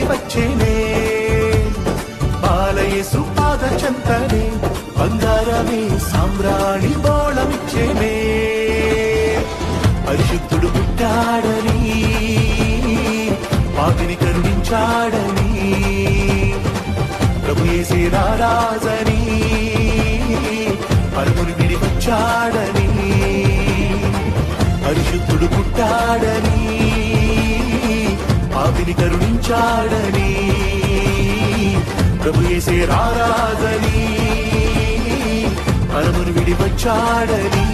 వచ్చేనే బాలయేసు పాద చెంతనే బంగారమే సామ్రాణి బోళమిచ్చేనే పరిశుద్ధుడు పుట్టాడని పాపిని కరుణించాడని ప్రభు యేసే రారాజని పరముని విడి వచ్చాడని పరిశుద్ధుడు పుట్టాడని పాపిని కరుణించాడని ప్రభు యేసే రారాజని పరముని విడి వచ్చాడని